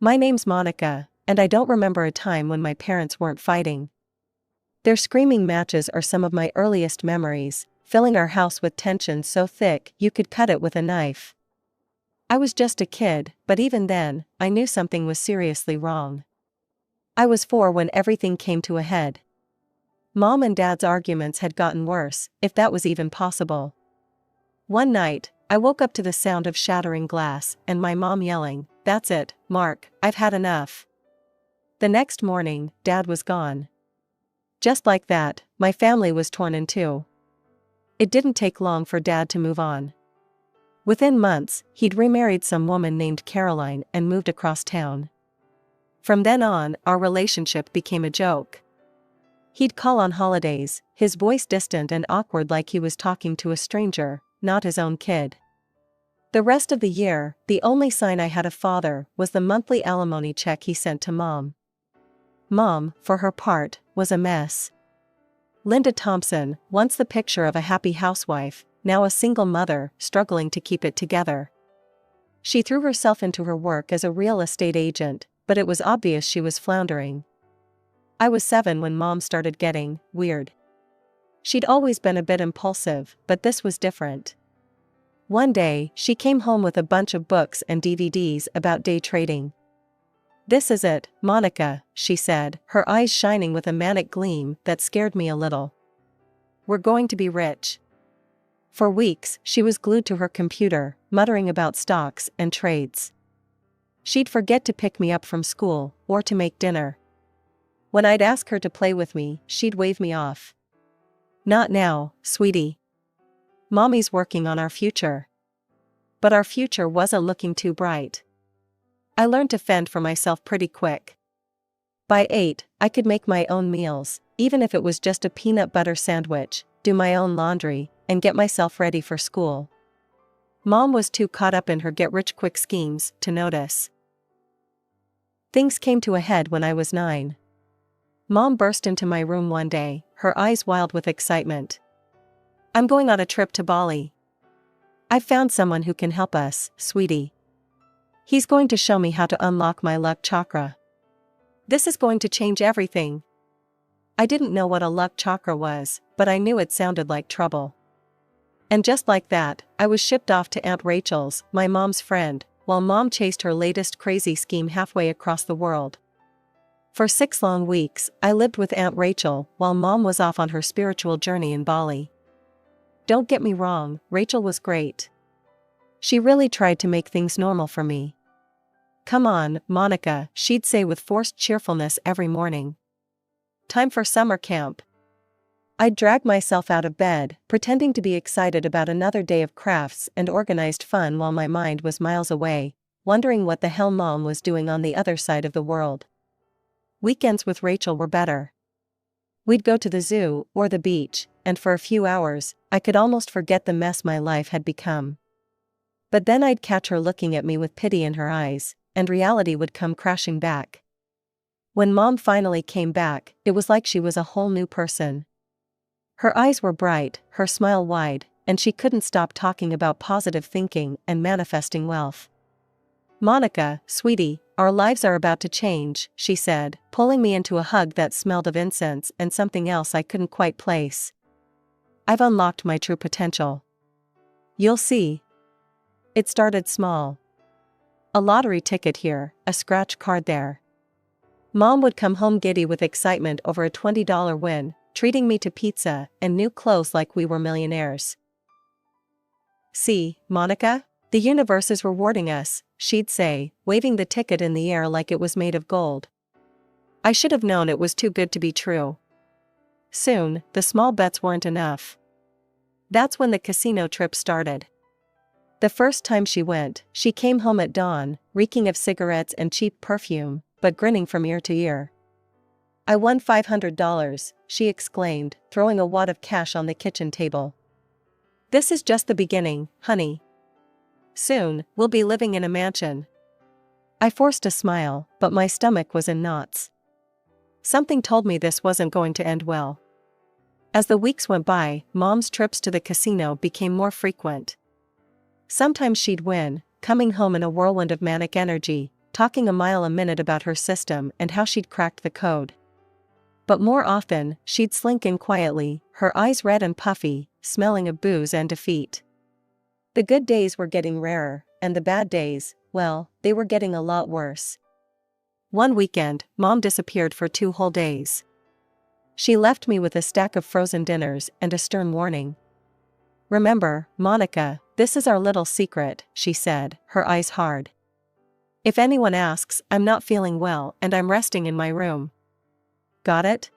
My name's Monica, and I don't remember a time when my parents weren't fighting. Their screaming matches are some of my earliest memories, filling our house with tension so thick you could cut it with a knife. I was just a kid, but even then, I knew something was seriously wrong. I was 4 when everything came to a head. Mom and Dad's arguments had gotten worse, if that was even possible. One night, I woke up to the sound of shattering glass and my mom yelling, "That's it, Mark, I've had enough." The next morning, Dad was gone. Just like that, my family was torn in two. It didn't take long for Dad to move on. Within months, he'd remarried some woman named Caroline and moved across town. From then on, our relationship became a joke. He'd call on holidays, his voice distant and awkward like he was talking to a stranger, not his own kid. The rest of the year, the only sign I had of father was the monthly alimony check he sent to Mom. Mom, for her part, was a mess. Linda Thompson, once the picture of a happy housewife, now a single mother, struggling to keep it together. She threw herself into her work as a real estate agent, but it was obvious she was floundering. I was 7 when Mom started getting weird. She'd always been a bit impulsive, but this was different. One day, she came home with a bunch of books and DVDs about day trading. "This is it, Monica," she said, her eyes shining with a manic gleam that scared me a little. "We're going to be rich." For weeks, she was glued to her computer, muttering about stocks and trades. She'd forget to pick me up from school, or to make dinner. When I'd ask her to play with me, she'd wave me off. "Not now, sweetie. Mommy's working on our future." But our future wasn't looking too bright. I learned to fend for myself pretty quick. By 8, I could make my own meals, even if it was just a peanut butter sandwich, do my own laundry, and get myself ready for school. Mom was too caught up in her get-rich-quick schemes to notice. Things came to a head when I was 9. Mom burst into my room one day, her eyes wild with excitement. "I'm going on a trip to Bali. I've found someone who can help us, sweetie. He's going to show me how to unlock my luck chakra. This is going to change everything." I didn't know what a luck chakra was, but I knew it sounded like trouble. And just like that, I was shipped off to Aunt Rachel's, my mom's friend, while Mom chased her latest crazy scheme halfway across the world. For 6 long weeks, I lived with Aunt Rachel while Mom was off on her spiritual journey in Bali. Don't get me wrong, Rachel was great. She really tried to make things normal for me. "Come on, Monica," she'd say with forced cheerfulness every morning. "Time for summer camp." I'd drag myself out of bed, pretending to be excited about another day of crafts and organized fun while my mind was miles away, wondering what the hell Mom was doing on the other side of the world. Weekends with Rachel were better. We'd go to the zoo or the beach, and for a few hours, I could almost forget the mess my life had become. But then I'd catch her looking at me with pity in her eyes, and reality would come crashing back. When Mom finally came back, it was like she was a whole new person. Her eyes were bright, her smile wide, and she couldn't stop talking about positive thinking and manifesting wealth. "Monica, sweetie, our lives are about to change," she said, pulling me into a hug that smelled of incense and something else I couldn't quite place. "I've unlocked my true potential. You'll see." It started small. A lottery ticket here, a scratch card there. Mom would come home giddy with excitement over a $20 win, treating me to pizza and new clothes like we were millionaires. "See, Monica? The universe is rewarding us," she'd say, waving the ticket in the air like it was made of gold. I should have known it was too good to be true. Soon, the small bets weren't enough. That's when the casino trip started. The first time she went, she came home at dawn, reeking of cigarettes and cheap perfume, but grinning from ear to ear. "I won $500, she exclaimed, throwing a wad of cash on the kitchen table. "This is just the beginning, honey. Soon, we'll be living in a mansion." I forced a smile, but my stomach was in knots. Something told me this wasn't going to end well. As the weeks went by, Mom's trips to the casino became more frequent. Sometimes she'd win, coming home in a whirlwind of manic energy, talking a mile a minute about her system and how she'd cracked the code. But more often, she'd slink in quietly, her eyes red and puffy, smelling of booze and defeat. The good days were getting rarer, and the bad days, well, they were getting a lot worse. One weekend, Mom disappeared for 2 whole days. She left me with a stack of frozen dinners and a stern warning. "Remember, Monica, this is our little secret," she said, her eyes hard. "If anyone asks, I'm not feeling well and I'm resting in my room. Got it?"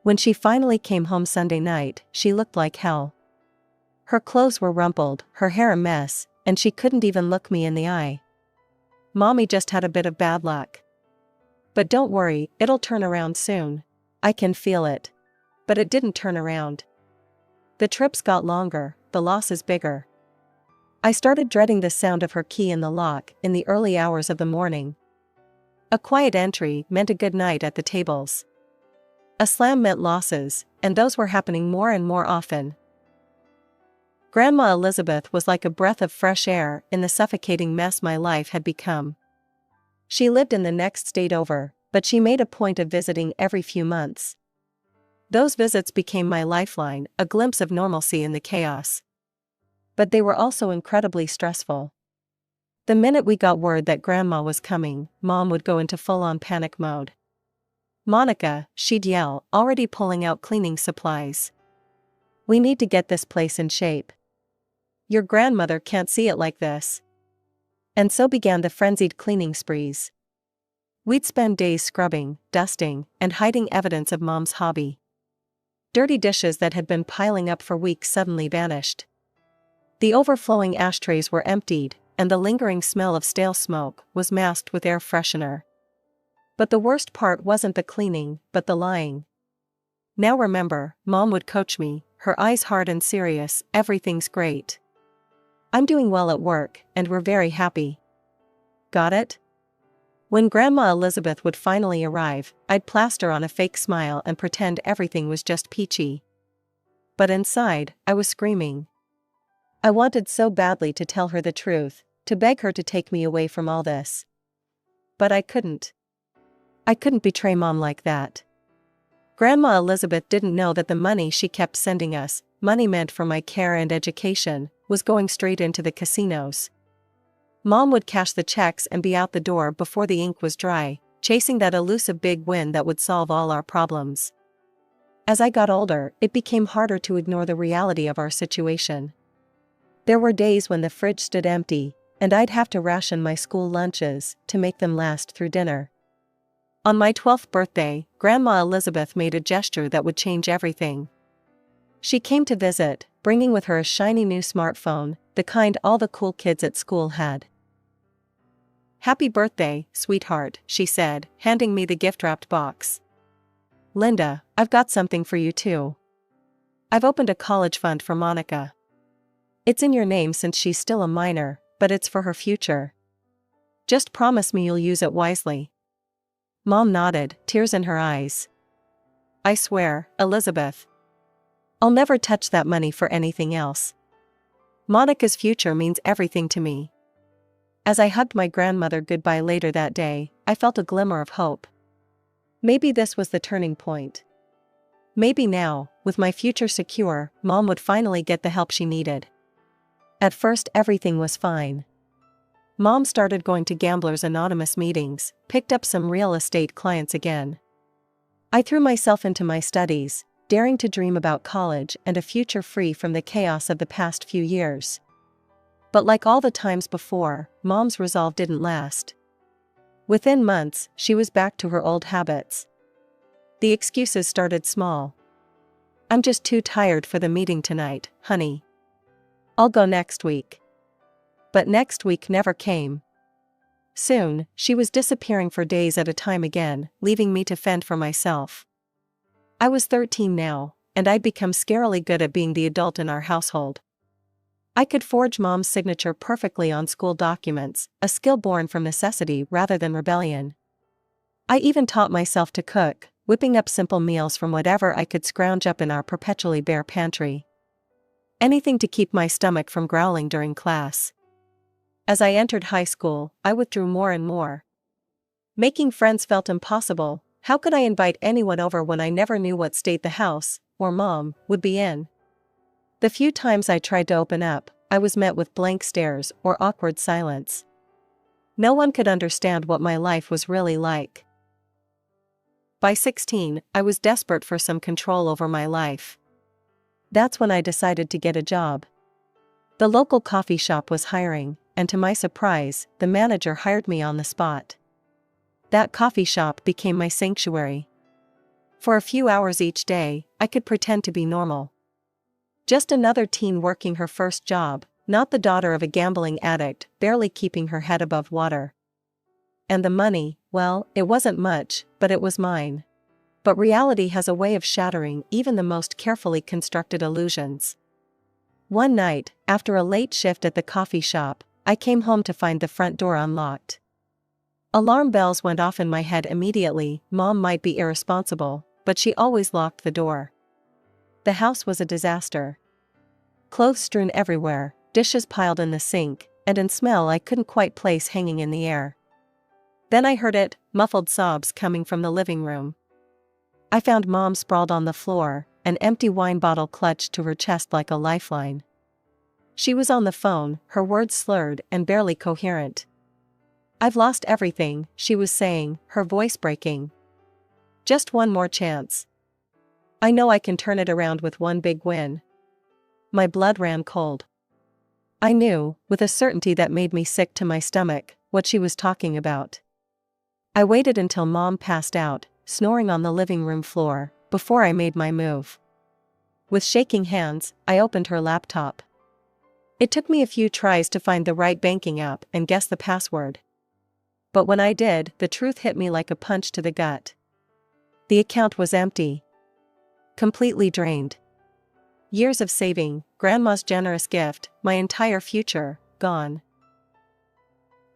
When she finally came home Sunday night, she looked like hell. Her clothes were rumpled, her hair a mess, and she couldn't even look me in the eye. "Mommy just had a bit of bad luck. But don't worry, it'll turn around soon. I can feel it." But it didn't turn around. The trips got longer, the losses bigger. I started dreading the sound of her key in the lock in the early hours of the morning. A quiet entry meant a good night at the tables. A slam meant losses, and those were happening more and more often. Grandma Elizabeth was like a breath of fresh air in the suffocating mess my life had become. She lived in the next state over, but she made a point of visiting every few months. Those visits became my lifeline, a glimpse of normalcy in the chaos. But they were also incredibly stressful. The minute we got word that Grandma was coming, Mom would go into full-on panic mode. "Monica," she'd yell, already pulling out cleaning supplies. "We need to get this place in shape. Your grandmother can't see it like this." And so began the frenzied cleaning sprees. We'd spend days scrubbing, dusting, and hiding evidence of Mom's hobby. Dirty dishes that had been piling up for weeks suddenly vanished. The overflowing ashtrays were emptied, and the lingering smell of stale smoke was masked with air freshener. But the worst part wasn't the cleaning, but the lying. "Now remember," Mom would coach me, her eyes hard and serious, "everything's great. I'm doing well at work, and we're very happy. Got it?" When Grandma Elizabeth would finally arrive, I'd plaster on a fake smile and pretend everything was just peachy. But inside, I was screaming. I wanted so badly to tell her the truth, to beg her to take me away from all this. But I couldn't. I couldn't betray Mom like that. Grandma Elizabeth didn't know that the money she kept sending us, money meant for my care and education, was going straight into the casinos. Mom would cash the checks and be out the door before the ink was dry, chasing that elusive big win that would solve all our problems. As I got older, it became harder to ignore the reality of our situation. There were days when the fridge stood empty, and I'd have to ration my school lunches to make them last through dinner. On my 12th birthday, Grandma Elizabeth made a gesture that would change everything. She came to visit, bringing with her a shiny new smartphone, the kind all the cool kids at school had. "Happy birthday, sweetheart," she said, handing me the gift-wrapped box. "Linda, I've got something for you too. I've opened a college fund for Monica. It's in your name since she's still a minor, but it's for her future. Just promise me you'll use it wisely." Mom nodded, tears in her eyes. "I swear, Elizabeth. I'll never touch that money for anything else. Monica's future means everything to me." As I hugged my grandmother goodbye later that day, I felt a glimmer of hope. Maybe this was the turning point. Maybe now, with my future secure, Mom would finally get the help she needed. At first everything was fine. Mom started going to Gamblers Anonymous meetings, picked up some real estate clients again. I threw myself into my studies, daring to dream about college and a future free from the chaos of the past few years. But like all the times before, Mom's resolve didn't last. Within months, she was back to her old habits. The excuses started small. "I'm just too tired for the meeting tonight, honey. I'll go next week." But next week never came. Soon, she was disappearing for days at a time again, leaving me to fend for myself. I was 13 now, and I'd become scarily good at being the adult in our household. I could forge Mom's signature perfectly on school documents, a skill born from necessity rather than rebellion. I even taught myself to cook, whipping up simple meals from whatever I could scrounge up in our perpetually bare pantry. Anything to keep my stomach from growling during class. As I entered high school, I withdrew more and more, Making friends felt impossible. How could I invite anyone over when I never knew what state the house, or mom, would be in? The few times I tried to open up, I was met with blank stares or awkward silence. No one could understand what my life was really like. By 16, I was desperate for some control over my life. That's when I decided to get a job. The local coffee shop was hiring, and to my surprise, the manager hired me on the spot. That coffee shop became my sanctuary. For a few hours each day, I could pretend to be normal. Just another teen working her first job, not the daughter of a gambling addict, barely keeping her head above water. And the money, well, it wasn't much, but it was mine. But reality has a way of shattering even the most carefully constructed illusions. One night, after a late shift at the coffee shop, I came home to find the front door unlocked. Alarm bells went off in my head immediately. Mom might be irresponsible, but she always locked the door. The house was a disaster. Clothes strewn everywhere, dishes piled in the sink, and in smell I couldn't quite place hanging in the air. Then I heard it, muffled sobs coming from the living room. I found Mom sprawled on the floor, an empty wine bottle clutched to her chest like a lifeline. She was on the phone, her words slurred and barely coherent. "I've lost everything," she was saying, her voice breaking. "Just one more chance. I know I can turn it around with one big win." My blood ran cold. I knew, with a certainty that made me sick to my stomach, what she was talking about. I waited until Mom passed out, snoring on the living room floor, before I made my move. With shaking hands, I opened her laptop. It took me a few tries to find the right banking app and guess the password. But when I did, the truth hit me like a punch to the gut. The account was empty. Completely drained. Years of saving, Grandma's generous gift, my entire future, gone.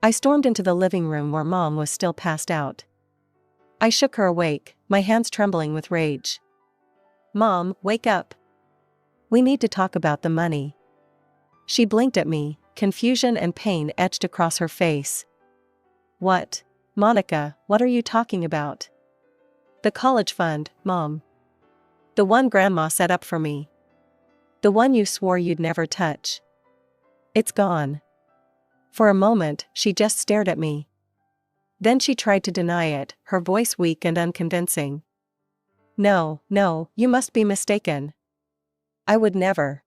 I stormed into the living room where Mom was still passed out. I shook her awake, my hands trembling with rage. "Mom, wake up. We need to talk about the money." She blinked at me, confusion and pain etched across her face. "What? Monica, what are you talking about?" "The college fund, Mom. The one Grandma set up for me. The one you swore you'd never touch. It's gone." For a moment, she just stared at me. Then she tried to deny it, her voice weak and unconvincing. No, you must be mistaken. I would never."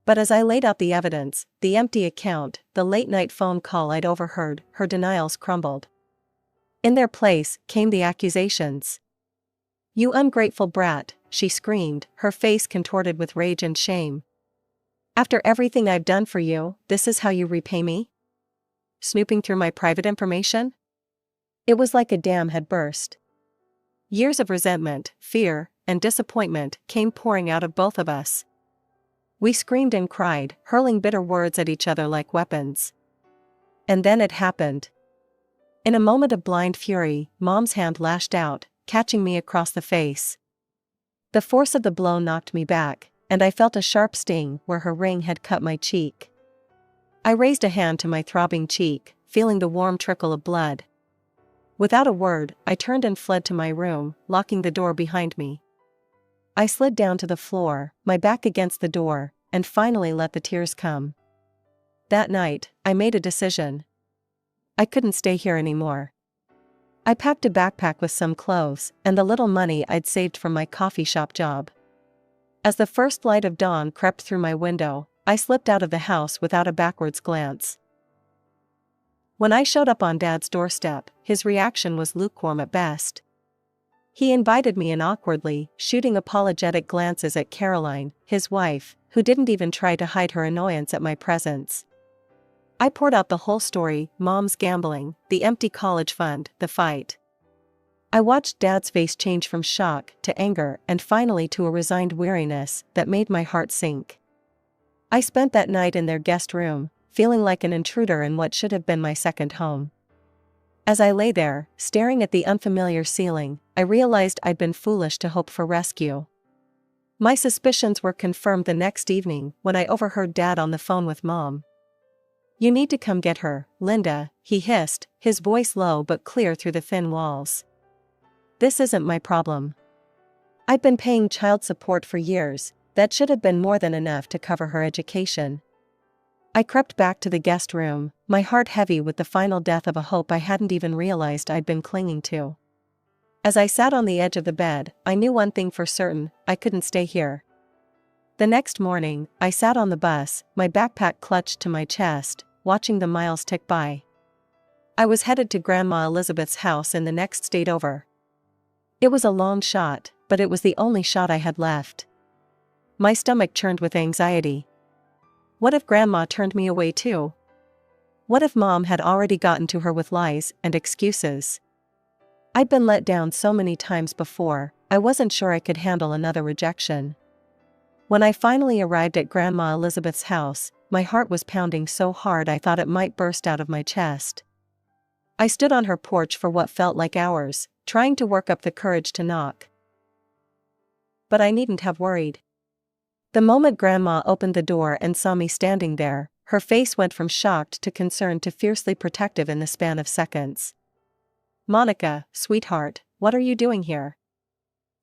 But as I laid out the evidence, the empty account, the late-night phone call I'd overheard, her denials crumbled. In their place, came the accusations. "You ungrateful brat," she screamed, her face contorted with rage and shame. "After everything I've done for you, this is how you repay me? Snooping through my private information?" It was like a dam had burst. Years of resentment, fear, and disappointment came pouring out of both of us. We screamed and cried, hurling bitter words at each other like weapons. And then it happened. In a moment of blind fury, Mom's hand lashed out, catching me across the face. The force of the blow knocked me back, and I felt a sharp sting where her ring had cut my cheek. I raised a hand to my throbbing cheek, feeling the warm trickle of blood. Without a word, I turned and fled to my room, locking the door behind me. I slid down to the floor, my back against the door, and finally let the tears come. That night, I made a decision. I couldn't stay here anymore. I packed a backpack with some clothes and the little money I'd saved from my coffee shop job. As the first light of dawn crept through my window, I slipped out of the house without a backwards glance. When I showed up on Dad's doorstep, his reaction was lukewarm at best. He invited me in awkwardly, shooting apologetic glances at Caroline, his wife, who didn't even try to hide her annoyance at my presence. I poured out the whole story: Mom's gambling, the empty college fund, the fight. I watched Dad's face change from shock to anger and finally to a resigned weariness that made my heart sink. I spent that night in their guest room, feeling like an intruder in what should have been my second home. As I lay there, staring at the unfamiliar ceiling, I realized I'd been foolish to hope for rescue. My suspicions were confirmed the next evening when I overheard Dad on the phone with Mom. You need to come get her, Linda, he hissed, his voice low but clear through the thin walls. This isn't my problem. I've been paying child support for years, that should have been more than enough to cover her education. I crept back to the guest room, my heart heavy with the final death of a hope I hadn't even realized I'd been clinging to. As I sat on the edge of the bed, I knew one thing for certain: I couldn't stay here. The next morning, I sat on the bus, my backpack clutched to my chest, watching the miles tick by. I was headed to Grandma Elizabeth's house in the next state over. It was a long shot, but it was the only shot I had left. My stomach churned with anxiety. What if Grandma turned me away too? What if Mom had already gotten to her with lies and excuses? I'd been let down so many times before, I wasn't sure I could handle another rejection. When I finally arrived at Grandma Elizabeth's house, my heart was pounding so hard I thought it might burst out of my chest. I stood on her porch for what felt like hours, trying to work up the courage to knock. But I needn't have worried. The moment Grandma opened the door and saw me standing there, her face went from shocked to concerned to fiercely protective in the span of seconds. "Monica, sweetheart, what are you doing here?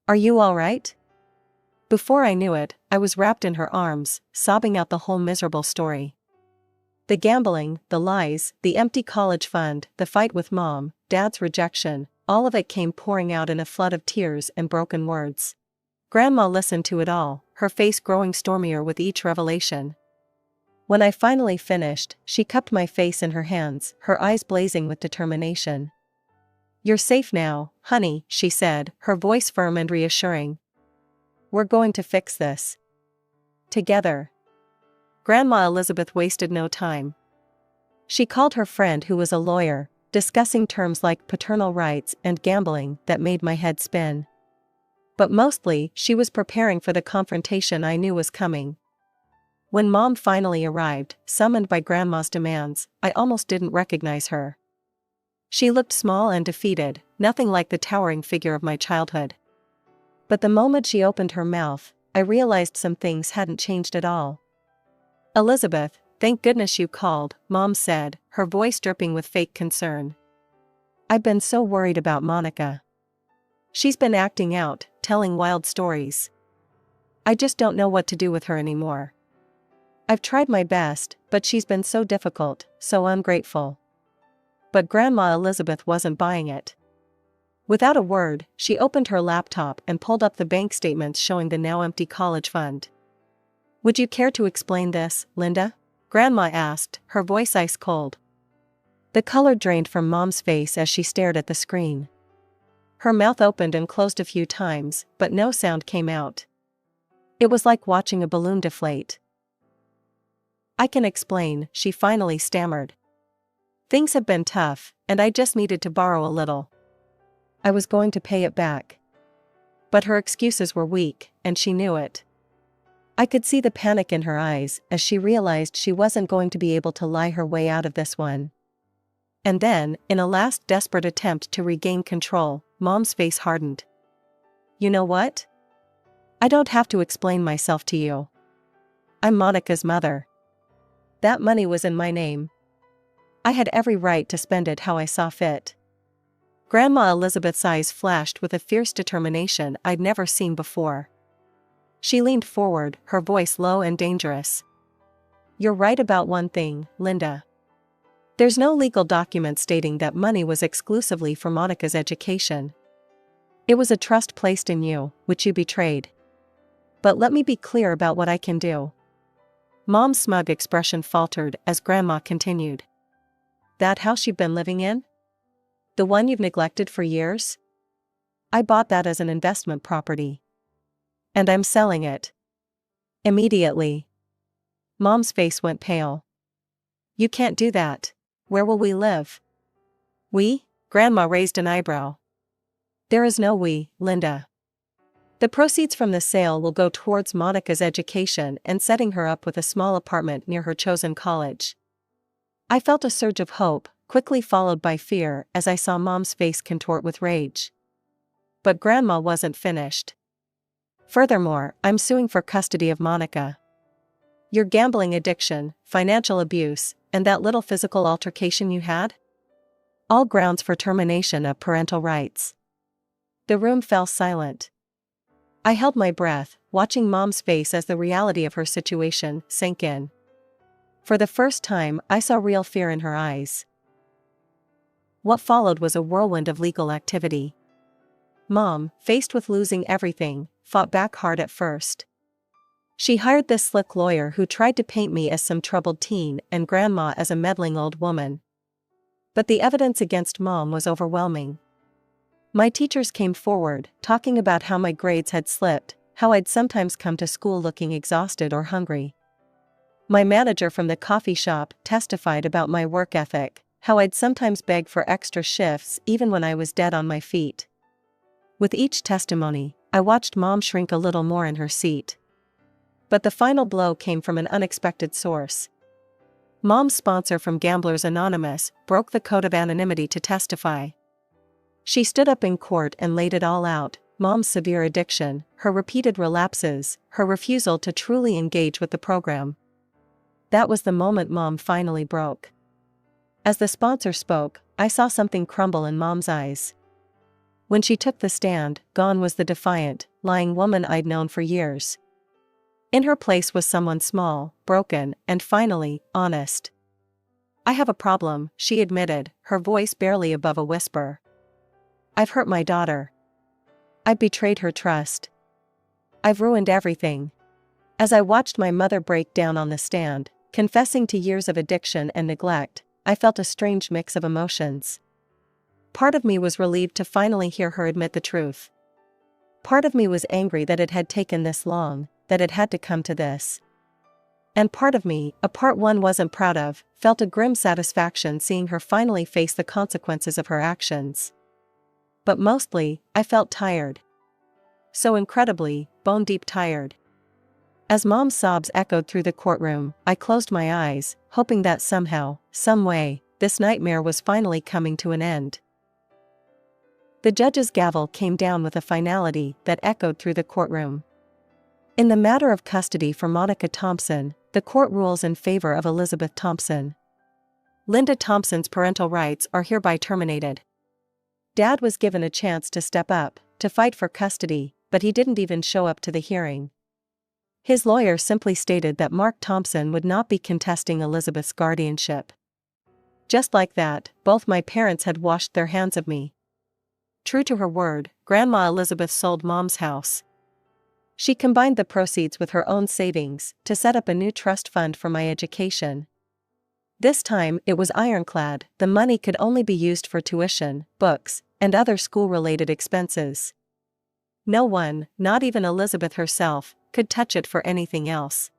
Are you all right?" Before I knew it, I was wrapped in her arms, sobbing out the whole miserable story. The gambling, the lies, the empty college fund, the fight with Mom, Dad's rejection, all of it came pouring out in a flood of tears and broken words. Grandma listened to it all, her face growing stormier with each revelation. When I finally finished, she cupped my face in her hands, her eyes blazing with determination. "You're safe now, honey," she said, her voice firm and reassuring. "We're going to fix this. Together." Grandma Elizabeth wasted no time. She called her friend who was a lawyer, discussing terms like paternal rights and gambling that made my head spin. But mostly, she was preparing for the confrontation I knew was coming. When Mom finally arrived, summoned by Grandma's demands, I almost didn't recognize her. She looked small and defeated, nothing like the towering figure of my childhood. But the moment she opened her mouth, I realized some things hadn't changed at all. "Elizabeth, thank goodness you called," Mom said, her voice dripping with fake concern. "I've been so worried about Monica. She's been acting out, telling wild stories. I just don't know what to do with her anymore. I've tried my best, but she's been so difficult, so ungrateful." But Grandma Elizabeth wasn't buying it. Without a word, she opened her laptop and pulled up the bank statements showing the now empty college fund. "Would you care to explain this, Linda?" Grandma asked, her voice ice cold. The color drained from Mom's face as she stared at the screen. Her mouth opened and closed a few times, but no sound came out. It was like watching a balloon deflate. "I can explain," she finally stammered. "Things have been tough, and I just needed to borrow a little. I was going to pay it back." But her excuses were weak, and she knew it. I could see the panic in her eyes as she realized she wasn't going to be able to lie her way out of this one. And then, in a last desperate attempt to regain control, Mom's face hardened. "You know what? I don't have to explain myself to you. I'm Monica's mother. That money was in my name. I had every right to spend it how I saw fit." Grandma Elizabeth's eyes flashed with a fierce determination I'd never seen before. She leaned forward, her voice low and dangerous. "You're right about one thing, Linda. There's no legal document stating that money was exclusively for Monica's education. It was a trust placed in you, which you betrayed. But let me be clear about what I can do." Mom's smug expression faltered as Grandma continued. "That house you've been living in? The one you've neglected for years? I bought that as an investment property. And I'm selling it. Immediately." Mom's face went pale. "You can't do that. Where will we live?" "We?" Grandma raised an eyebrow. "There is no we, Linda. The proceeds from the sale will go towards Monica's education and setting her up with a small apartment near her chosen college." I felt a surge of hope, quickly followed by fear as I saw Mom's face contort with rage. But Grandma wasn't finished. "Furthermore, I'm suing for custody of Monica." Your gambling addiction, financial abuse, and that little physical altercation you had? All grounds for termination of parental rights. The room fell silent. I held my breath, watching Mom's face as the reality of her situation sank in. For the first time, I saw real fear in her eyes. What followed was a whirlwind of legal activity. Mom, faced with losing everything, fought back hard at first. She hired this slick lawyer who tried to paint me as some troubled teen and Grandma as a meddling old woman. But the evidence against Mom was overwhelming. My teachers came forward, talking about how my grades had slipped, how I'd sometimes come to school looking exhausted or hungry. My manager from the coffee shop testified about my work ethic, how I'd sometimes beg for extra shifts even when I was dead on my feet. With each testimony, I watched Mom shrink a little more in her seat. But the final blow came from an unexpected source. Mom's sponsor from Gamblers Anonymous broke the code of anonymity to testify. She stood up in court and laid it all out: Mom's severe addiction, her repeated relapses, her refusal to truly engage with the program. That was the moment Mom finally broke. As the sponsor spoke, I saw something crumble in Mom's eyes. When she took the stand, gone was the defiant, lying woman I'd known for years. In her place was someone small, broken, and finally, honest. "I have a problem," she admitted, her voice barely above a whisper. "I've hurt my daughter. I've betrayed her trust. I've ruined everything." As I watched my mother break down on the stand, confessing to years of addiction and neglect, I felt a strange mix of emotions. Part of me was relieved to finally hear her admit the truth. Part of me was angry that it had taken this long, that it had to come to this. And part of me, a part one wasn't proud of, felt a grim satisfaction seeing her finally face the consequences of her actions. But mostly, I felt tired. So incredibly, bone-deep tired. As Mom's sobs echoed through the courtroom, I closed my eyes, hoping that somehow, some way, this nightmare was finally coming to an end. The judge's gavel came down with a finality that echoed through the courtroom. In the matter of custody for Monica Thompson, the court rules in favor of Elizabeth Thompson. Linda Thompson's parental rights are hereby terminated. Dad was given a chance to step up, to fight for custody, but he didn't even show up to the hearing. His lawyer simply stated that Mark Thompson would not be contesting Elizabeth's guardianship. Just like that, both my parents had washed their hands of me. True to her word, Grandma Elizabeth sold Mom's house. She combined the proceeds with her own savings to set up a new trust fund for my education. This time it was ironclad: the money could only be used for tuition, books, and other school-related expenses. No one, not even Elizabeth herself, could touch it for anything else.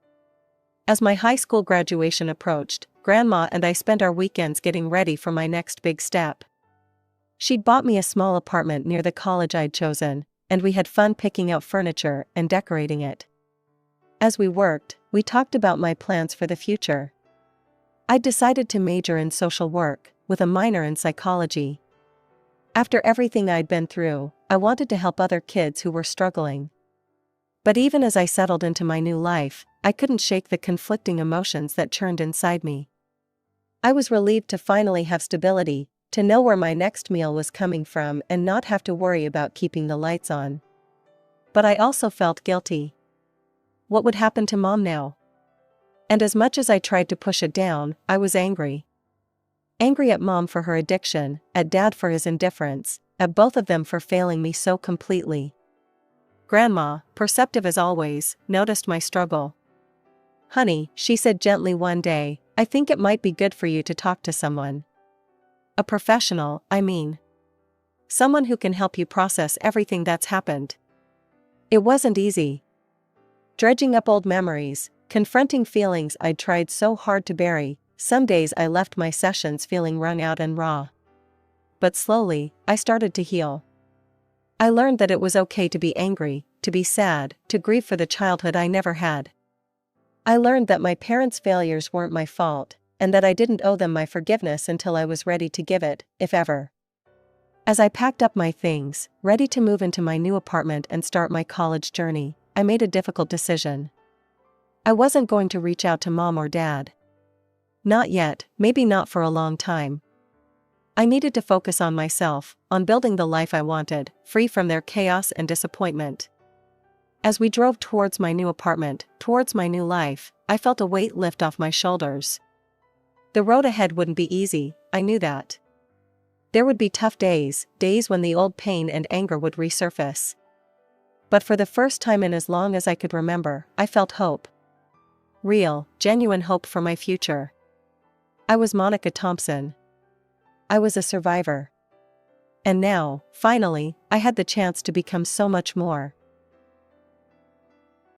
As my high school graduation approached, Grandma and I spent our weekends getting ready for my next big step. She'd bought me a small apartment near the college I'd chosen, and we had fun picking out furniture and decorating it. As we worked, we talked about my plans for the future. I'd decided to major in social work, with a minor in psychology. After everything I'd been through, I wanted to help other kids who were struggling. But even as I settled into my new life, I couldn't shake the conflicting emotions that churned inside me. I was relieved to finally have stability, to know where my next meal was coming from and not have to worry about keeping the lights on. But I also felt guilty. What would happen to Mom now? And as much as I tried to push it down, I was angry. Angry at Mom for her addiction, at Dad for his indifference, at both of them for failing me so completely. Grandma, perceptive as always, noticed my struggle. "Honey," she said gently one day, "I think it might be good for you to talk to someone. A professional, I mean. Someone who can help you process everything that's happened." It wasn't easy. Dredging up old memories, confronting feelings I'd tried so hard to bury, some days I left my sessions feeling wrung out and raw. But slowly, I started to heal. I learned that it was okay to be angry, to be sad, to grieve for the childhood I never had. I learned that my parents' failures weren't my fault, and that I didn't owe them my forgiveness until I was ready to give it, if ever. As I packed up my things, ready to move into my new apartment and start my college journey, I made a difficult decision. I wasn't going to reach out to mom or dad. Not yet, maybe not for a long time. I needed to focus on myself, on building the life I wanted, free from their chaos and disappointment. As we drove towards my new apartment, towards my new life, I felt a weight lift off my shoulders. The road ahead wouldn't be easy, I knew that. There would be tough days, days when the old pain and anger would resurface. But for the first time in as long as I could remember, I felt hope. Real, genuine hope for my future. I was Monica Thompson. I was a survivor. And now, finally, I had the chance to become so much more.